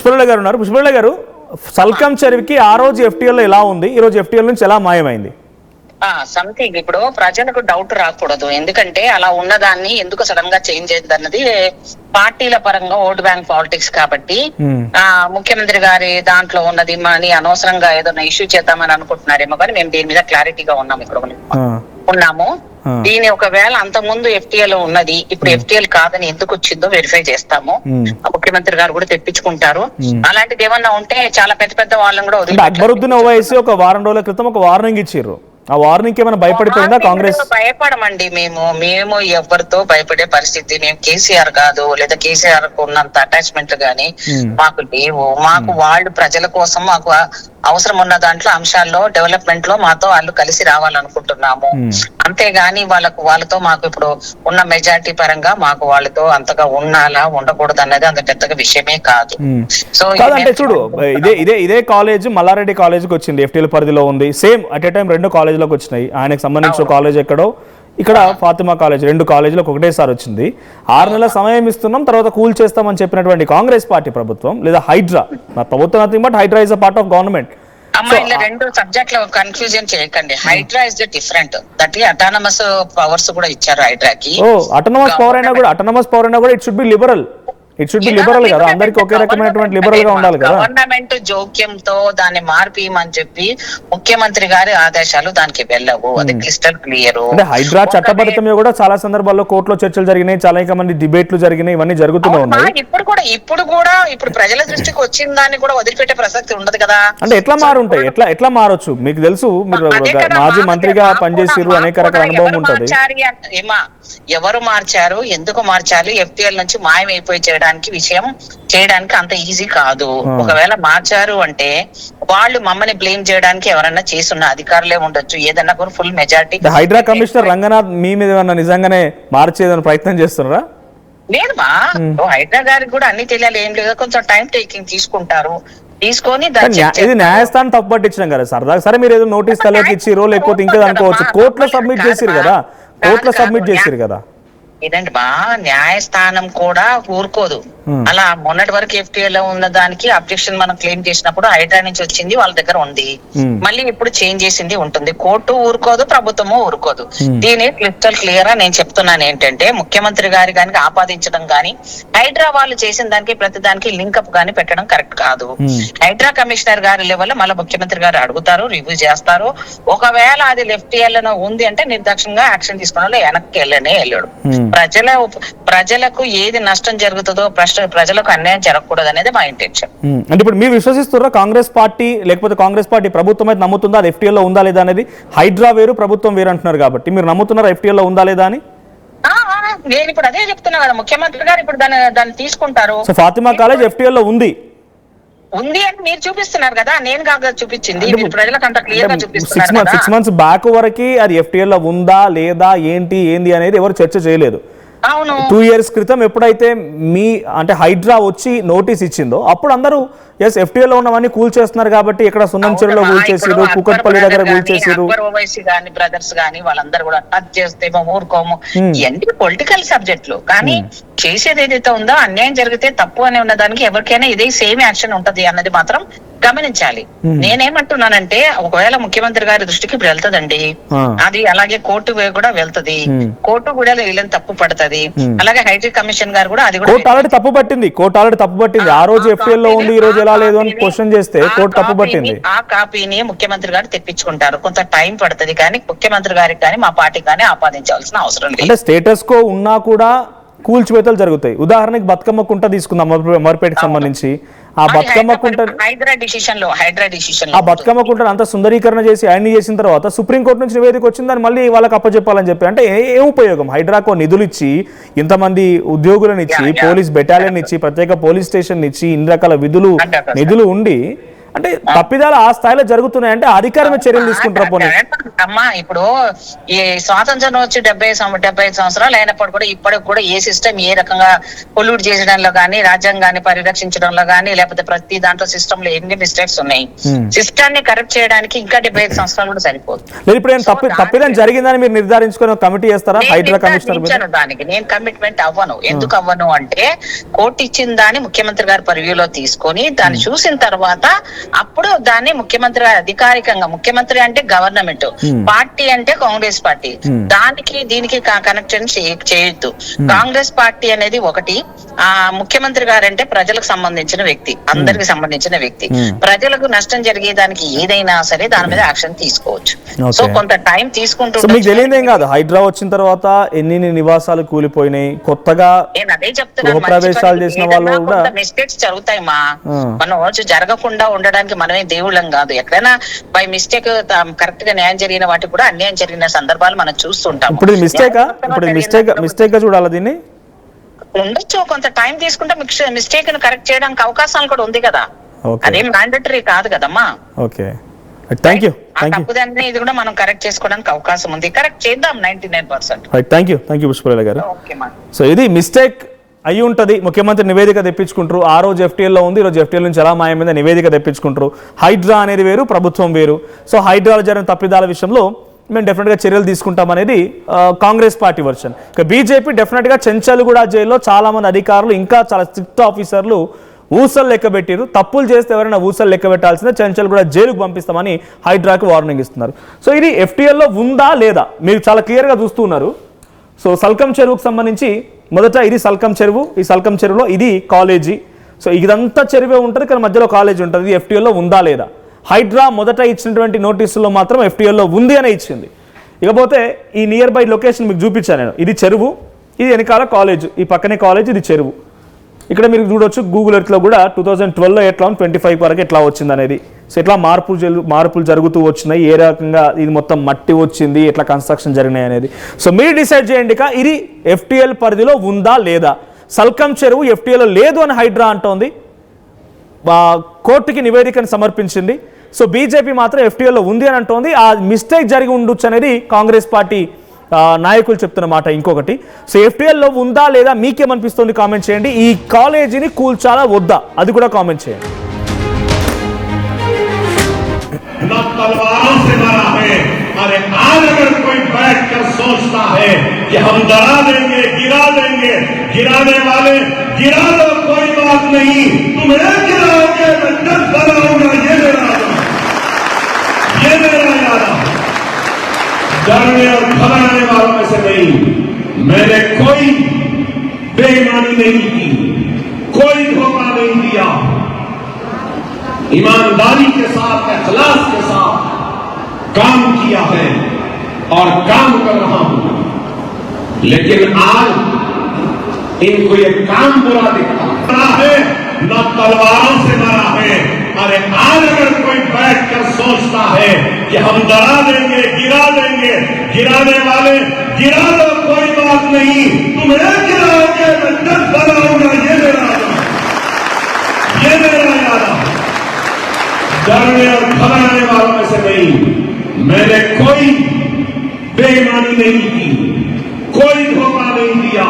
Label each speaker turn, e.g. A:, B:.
A: పుష్పలత గారు ఉన్నారు. పుష్పలత గారు, సల్కం చెరువుకి ఆ రోజు ఎఫ్టీఎల్ ఎలా ఉంది, ఈ రోజు ఎఫ్టీఎల్ నుంచి ఎలా మాయమైంది?
B: సంథింగ్ ఇప్పుడు ప్రజలకు డౌట్ రాకూడదు. ఎందుకంటే అలా ఉన్నదాన్ని ఎందుకు సడన్ గా చేంజ్ అయింది అన్నది పార్టీల పరంగా ఓట్ బ్యాంక్ పాలిటిక్స్ కాబట్టి ముఖ్యమంత్రి గారి దాంట్లో ఉన్నది అని అనవసరంగా ఏదైనా ఇష్యూ చేద్దామని అనుకుంటున్నారేమో, కానీ మేము దీని మీద క్లారిటీగా ఉన్నాము. ఇక్కడ ఉన్నాము. దీని ఒకవేళ అంత ముందు ఎఫ్టీఎల్ ఉన్నది, ఇప్పుడు ఎఫ్టీఎల్ కాదని ఎందుకు వచ్చిందో వెరిఫై చేస్తాము. ముఖ్యమంత్రి గారు కూడా తెప్పించుకుంటారు. అలాంటిది ఏమన్నా ఉంటే చాలా పెద్ద పెద్ద వాళ్ళని కూడా వదిలి
A: అక్బరుద్దీన్ ఓవైసీ ఒక వారం రోజుల క్రితం ఒక వార్నింగ్ ఇచ్చారు. ఆ వార్నింగ్ ఏమైనా భయపడిపోయిందా కాంగ్రెస్?
B: భయపడమండి. మేము ఎవరితో భయపడే పరిస్థితి, మేము కేసీఆర్ కాదు, లేదా కేసీఆర్ కు ఉన్నంత అటాచ్మెంట్ గానీ మాకు లేవు. మాకు వాళ్ళు ప్రజల కోసం మాకు అవసరం ఉన్న దాంట్లో అంశాల్లో డెవలప్మెంట్ లో మాతో వాళ్ళు కలిసి రావాలనుకుంటున్నాము. అంతేగాని వాళ్ళతో మాకు ఇప్పుడు ఉన్న మెజారిటీ పరంగా మాకు వాళ్ళతో అంతగా ఉండాలా ఉండకూడదు అన్నది అంత పెద్దగా విషయమే కాదు.
A: సో అంటే చూడు, ఇదే కాలేజ్ మల్లారెడ్డి కాలేజ్కి వచ్చింది, ఎఫ్టీఎల్ పరిధిలో ఉంది. సేమ్ అట్ ఏ టైం రెండు కాలేజీలకు వచ్చినాయి. ఆయనకు సంబంధించిన కాలేజ్ ఎక్కడో, ఇక్కడ ఫాతిమా కాలేజ్, రెండు కాలేజీలకు ఒకటేసారి వచ్చింది. 6 నెలల సమయం ఇస్తున్నాం, తర్వాత కూల్ చేస్తామని చెప్పినటువంటి కాంగ్రెస్ పార్టీ ప్రభుత్వం లేదా హైడ్రా, ప్రభుత్వం nothing but HYDRAA is a part of government.
B: ఇలా రెండు సబ్జెక్ట్ లో కన్ఫ్యూజన్ చేయకండి. HYDRAA is the different, that autonomous powers కూడా ఇచ్చారు హైడ్రాకి.
A: అటానమస్ పవర్ అయినా కూడా it should be liberal. It should be liberal కదా, అందరికి ఒకే రకమైనటువంటి లిబరల్ గా ఉండాలి కదా.
B: గవర్నమెంట్ జోక్యంతో దాన్ని మార్పిమని చెప్పి ముఖ్యమంత్రి గారి ఆదేశాలు దానికి వెళ్ళవు. అది క్రిస్టల్ క్లియర్.
A: అంటే హైడ్రా చట్టబద్ధత మీద కూడా చాలా సందర్భాల్లో కోర్టులో చర్చలు జరిగినాయి, చాలా మంది డిబేట్లు జరిగినాయి, ఇవన్నీ జరుగుతూనే ఉన్నాయి.
B: ఇప్పుడు ప్రజల దృష్టికి వచ్చిన దాన్ని కూడా వదిలిపెట్టే ప్రసక్తి ఉండదు కదా.
A: అంటే ఎట్లా మారుంటాయి, ఎట్లా మారొచ్చు? మీకు తెలుసు, మీరు మాజీ మంత్రిగా పనిచేసారు, అనేక రకాల అనుభవం ఉంటుంది.
B: ఎవరు మార్చారు, ఎందుకు మార్చాలి, ఎఫ్టీఎల్ నుంచి మాయమైపోయి విషయం చేయడానికి అంత ఈజీ కాదు. ఒకవేళ మార్చారు అంటే వాళ్ళు మమ్మల్ని బ్లేమ్ చేయడానికి ఎవరైనా చేసున్న అధికారులే ఉండొచ్చు, ఏదన్నా కూడా full majority.
A: Hydraa commissioner Ranganath మీ మీద నిజంగానే మార్చేదని ప్రయత్నం చేస్తున్నారా?
B: లేదు మా హైడ్రా గారికి కూడా అన్ని తెలియాలి, ఏం లేదు, కొంచెం టైం టేకింగ్ తీసుకుంటారు. తీసుకొని
A: ఇది న్యాయస్థానం తప్పు పట్టించడం కదా సరదాగా. సరే, మీరు ఏదో నోటీస్ కలెక్ట్ ఇచ్చిరో లేకపోతే ఇంకా అనుకోవచ్చు, కోర్టులో సబ్మిట్ చేసిరు కదా.
B: ఇదండి బా, న్యాయస్థానం కూడా ఊరుకోదు. అలా మొన్నటి వరకు ఎఫ్టీఎల్ లో ఉన్న దానికి అబ్జెక్షన్ మనం క్లెయిమ్ చేసినప్పుడు హైడ్రా నుంచి వచ్చింది, వాళ్ళ దగ్గర ఉంది. మళ్ళీ ఇప్పుడు చేంజ్ చేసింది ఉంటుంది. కోర్టు ఊరుకోదు, ప్రభుత్వము ఊరుకోదు. దీని క్రిస్టల్ క్లియర్ గా నేను చెప్తున్నాను ఏంటంటే, ముఖ్యమంత్రి గారి గానికి ఆపాదించడం గాని, హైడ్రా వాళ్ళు చేసిన దానికి ప్రతి దానికి లింకప్ గాని పెట్టడం కరెక్ట్ కాదు. హైడ్రా కమిషనర్ గారి లెవెల్ మళ్ళీ ముఖ్యమంత్రి గారు అడుగుతారు, రివ్యూ చేస్తారు. ఒకవేళ అది ఎఫ్టీఎల్ లో ఉంది అంటే నిర్దాక్షంగా యాక్షన్ తీసుకున్న వెనక్కి వెళ్ళాడు. ప్రజలకు ఏది నష్టం జరుగుతుందో, ప్రజలకు అన్యాయం జరగకూడదు అనేది మా ఇంటెన్షన్.
A: అంటే ఇప్పుడు మీరు విశ్వసిస్తున్నారా కాంగ్రెస్ పార్టీ, లేకపోతే కాంగ్రెస్ పార్టీ ప్రభుత్వం అయితే నమ్ముతుందా అది ఎఫ్టీఎల్ లో ఉందా లేదా అనేది? హైడ్రా వేరు, ప్రభుత్వం వేరు అంటున్నారు కాబట్టి మీరు నమ్ముతున్నారా ఎఫ్టీఎల్ లో ఉందా లేదా అని?
B: నేను ఇప్పుడు అదే చెప్తున్నా కదా, ముఖ్యమంత్రి గారు ఇప్పుడు దాన్ని తీసుకుంటారు.
A: సో ఫాతిమా కాలేజ్ ఎఫ్టీఎల్ లో ఉంది
B: అని మీరు చూపిస్తున్నారు కదా, నేను కాదు చూపించింది, ప్రజలకు అంత క్లియర్ గా చూపిస్తున్నారు.
A: 6 months బ్యాక్ వరకు అది ఎఫ్టీఎల్ లో ఉందా లేదా ఏంది అనేది ఎవరు చర్చ చేయలేదు. 2 years క్రితం ఎప్పుడైతే అంటే హైడ్రా వచ్చి నోటీస్ ఇచ్చిందో అప్పుడు అందరూ ఎస్ ఎఫ్టీఎల్ లో ఉన్నవన్నీ కూల్ చేస్తున్నారు కాబట్టి ఇక్కడ సున్నం చెరువులో కూల్ చేసిరు, కుకట్పల్లి దగ్గర కూల్ చేసిరు.
B: బ్రదర్స్ గానీ వాళ్ళందరూ కూడా టచ్ చేస్తే ఊరుకోము, ఇవన్నీ పొలిటికల్ సబ్జెక్టులు. కానీ చేసేది ఏదైతే ఉందో, అన్యాయం జరిగితే తప్పు అని ఉన్నదానికి ఎవరికైనా ఇదే సేమ్ యాక్షన్ ఉంటది అన్నది మాత్రం గమనించాలి. నేనేమంటున్నానంటే, ఒకవేళ ముఖ్యమంత్రి గారి దృష్టికి ఇప్పుడు వెళ్తదండి, అది అలాగే కోర్టు కూడా వెళ్తది, కోర్టు కూడా వీళ్ళని తప్పు పడుతుంది. అలాగే హైడ్రా కమిషన్ గారు కూడా అది
A: కోర్టు ఆల్రెడీ తప్పు పట్టింది. ఆ రోజు ఎఫ్టీఎల్ లో ఉంది, ఈ రోజు ఎలా లేదు అని క్వశ్చన్ చేస్తే కోర్టు తప్పు పట్టింది.
B: ఆ కాపీని ముఖ్యమంత్రి గారు తెప్పించుకుంటారు. కొంత టైం పడుతుంది, కానీ ముఖ్యమంత్రి గారికి కానీ మా పార్టీకి కానీ ఆపాదించాల్సిన అవసరం లేదు.
A: అంటే స్టేటస్ కో ఉన్నా కూడా కూల్చివేతలు జరుగుతాయి. ఉదాహరణకి బతుకమ్మ కుంట తీసుకుందాం, మర్పేటకి సంబంధించి. ఆ బతుకమ్మ కుంట
B: హైడ్రా డిసిషన్
A: ఆ బతుకమ్మ కుంటను అంత సుందరీకరణ చేసి అన్ని చేసిన తర్వాత సుప్రీంకోర్టు నుంచి నివేదిక వచ్చిందని మళ్ళీ వాళ్ళకి అప్పచెప్పాలని చెప్పి, అంటే ఏం ఉపయోగం? హైడ్రాకో నిధులు ఇచ్చి, ఇంతమంది ఉద్యోగులను ఇచ్చి, పోలీస్ బెటాలియన్ ఇచ్చి, ప్రత్యేక పోలీస్ స్టేషన్ ఇచ్చి, ఇన్ని రకాల నిధులు ఉండి అంటే తప్పిదాలు ఆ స్థాయిలో జరుగుతున్నాయంటే అధికారమే చర్యలు తీసుకుంటారా? పోనీ
B: అమ్మా, ఇప్పుడు ఈ స్వాతంత్రం వచ్చి 75 సంవత్సరాలు అయినప్పుడు కూడా ఇప్పటికి కూడా ఏ సిస్టమ్ ఏ రకంగా పొల్యూట్ చేయడంలో గానీ, రాజ్యాంగాన్ని పరిరక్షించడంలో గానీ, లేకపోతే ప్రతి దాంట్లో సిస్టమ్ లో ఎన్ని మిస్టేక్స్ ఉన్నాయి, సిస్టమ్ ని కరెక్ట్ చేయడానికి ఇంకా 75 సంవత్సరాలు కూడా సరిపోదు.
A: ఇప్పుడు తప్పిదం జరిగిందని మీరు నిర్ధారించుకొని కమిటీ చేస్తారా? హైడ్రా కమిషనర్
B: దానికి నేను కమిట్మెంట్ అవ్వను. ఎందుకు అవ్వను అంటే, కోర్టు ఇచ్చిన దాన్ని ముఖ్యమంత్రి గారి పరివ్యూలో తీసుకొని దాన్ని చూసిన తర్వాత అప్పుడు దాన్ని ముఖ్యమంత్రి గారు అధికారికంగా, ముఖ్యమంత్రి అంటే గవర్నమెంట్, పార్టీ అంటే కాంగ్రెస్ పార్టీ, దానికి దీనికి కనెక్షన్ చేయొద్దు. కాంగ్రెస్ పార్టీ అనేది ఒకటి, ముఖ్యమంత్రి గారు అంటే ప్రజలకు సంబంధించిన వ్యక్తి, అందరికి సంబంధించిన వ్యక్తి. ప్రజలకు నష్టం జరిగేదానికి ఏదైనా సరే దాని మీద యాక్షన్ తీసుకోవచ్చు. సో కొంత టైం తీసుకుంటూ,
A: మీకు తెలియదేం కాదు, హైడ్రా వచ్చిన తర్వాత ఎన్ని నివాసాలు కూలిపోయినాయి, కొత్తగా
B: నేను అదే చెప్తున్నాను,
A: ప్రవేశాలు చేసిన వాళ్ళు కూడా
B: మిస్టేక్స్ జరుగుతాయి మా. మనం జరగకుండా ఉండడానికి మనమే దేవుళ్ళం కాదు. ఎక్కడైనా బై మిస్టేక్ కరెక్ట్ గా న్యాయం జరిగిన వాటికి కూడా అన్యాయం జరిగిన సందర్భాలు మనం చూస్తుంటాం.
A: ఇప్పుడు మిస్టేక్ గా చూడాలి దీన్ని.
B: ఉండొచ్చు, కొంత టైం తీసుకుంటే మిస్టేక్ ను కరెక్ట్ చేయడానికి అవకాశాలు కూడా ఉంది కదా, అదేం మ్యాండేటరీ కాదు కదమ్మా.
A: Okay, thank you.
B: తప్పుదన్నీ ఇది కూడా మనం కరెక్ట్ చేసుకోవడానికి అవకాశం ఉంది, కరెక్ట్ చేద్దాం 99%.
A: థ్యాంక్ యూ పుష్పలత గారు. సో ఇది మిస్టేక్ అయి ఉంటుంది. ముఖ్యమంత్రి నివేదిక తెప్పించుకుంటారు, ఆ రోజు ఎఫ్టీఎల్లో ఉంది, ఈ రోజు ఎఫ్టీఎల్ నుంచి ఎలా మాయమైందో నివేదిక తెప్పించుకుంటారు. హైడ్రా అనేది వేరు, ప్రభుత్వం వేరు. సో హైడ్రాలో జరిగిన తప్పిదాల విషయంలో మేము డెఫినెట్గా చర్యలు తీసుకుంటాం అనేది కాంగ్రెస్ పార్టీ వర్షన్. ఇక బీజేపీ డెఫినెట్గా చెంచల్గూడ జైల్లో చాలామంది అధికారులు, ఇంకా చాలా స్ట్రిక్ట్ ఆఫీసర్లు ఊసలు లెక్క పెట్టారు. తప్పులు చేస్తే ఎవరైనా ఊసలు లెక్క పెట్టాల్సిందే, చెంచల్గూడ జైలుకు పంపిస్తామని హైడ్రాకి వార్నింగ్ ఇస్తున్నారు. సో ఇది ఎఫ్టీఎల్లో ఉందా లేదా మీరు చాలా క్లియర్గా చూస్తున్నారు. సో సల్కం చెరువుకు సంబంధించి మొదట ఇది సల్కం చెరువు, ఈ సల్కం చెరువులో ఇది కాలేజీ. సో ఇదంతా చెరువే ఉంటుంది, కానీ మధ్యలో కాలేజీ ఉంటుంది. ఇది ఎఫ్టీఎల్లో ఉందా లేదా? హైడ్రా మొదట ఇచ్చినటువంటి నోటీసుల్లో మాత్రం ఎఫ్టీఎల్లో ఉంది అనే ఇచ్చింది. ఇకపోతే ఈ నియర్ బై లొకేషన్ మీకు చూపించాను నేను. ఇది చెరువు, ఇది వెనకాల కాలేజ్, ఈ పక్కనే కాలేజ్, ఇది చెరువు. ఇక్కడ మీరు చూడొచ్చు గూగుల్ ఎర్త్లో కూడా 2012లో ఎట్లా 25 వరకు ఎట్లా వచ్చింది అనేది. సో ఎట్లా మార్పులు జరుగుతూ వచ్చినాయి, ఏ రకంగా ఇది మొత్తం మట్టి వచ్చింది, ఎట్లా కన్స్ట్రక్షన్ జరిగినాయి అనేది. సో మీరు డిసైడ్ చేయండి, ఇది ఎఫ్టీఎల్ పరిధిలో ఉందా లేదా. సల్కం చెరువు ఎఫ్టీఎల్లో లేదు అని హైడ్రా అంటోంది, కోర్టుకి నివేదికను సమర్పించింది. సో బీజేపీ మాత్రం ఎఫ్టీఎల్లో ఉంది అని అంటోంది. ఆ మిస్టేక్ జరిగి ఉండొచ్చు అనేది కాంగ్రెస్ పార్టీ నాయకులు చెప్తున్న మాట. ఇంకొకటి, సో ఎఫ్టీఎల్లో ఉందా లేదా మీకేమనిపిస్తుంది కామెంట్ చేయండి. ఈ కాలేజీని కూల్చాలా వద్దా అది కూడా కామెంట్ చేయండి.
C: तलवारों से मारा है, अरे आज अगर कोई बैठकर सोचता है कि हम डरा देंगे, गिरा देंगे, गिराने वाले गिरा दो, कोई बात नहीं, तुम्हें गिराओगे मैं डर बनाऊंगा, ये मेरा इरादा। डरने और घबराने वालों में से नहीं, मैंने कोई बेईमानी नहीं की, कोई धोखा नहीं दिया, ईमानदारी के साथ, इखलास के साथ काम किया है और काम कर रहा हूं। लेकिन आज इनको ये काम बुरा दिखता है, न तलवारों से मारा है, अरे आज अगर कोई बैठकर सोचता है कि हम डरा देंगे, गिरा देंगे, गिराने वाले गिरा दो, कोई बात नहीं, तुम्हें गिराओगे मैं डर बनाऊंगा, ये मेरा इरादा। डरने और घबराने वालों में से नहीं, मैंने कोई बेईमानी नहीं की, कोई धोखा नहीं दिया,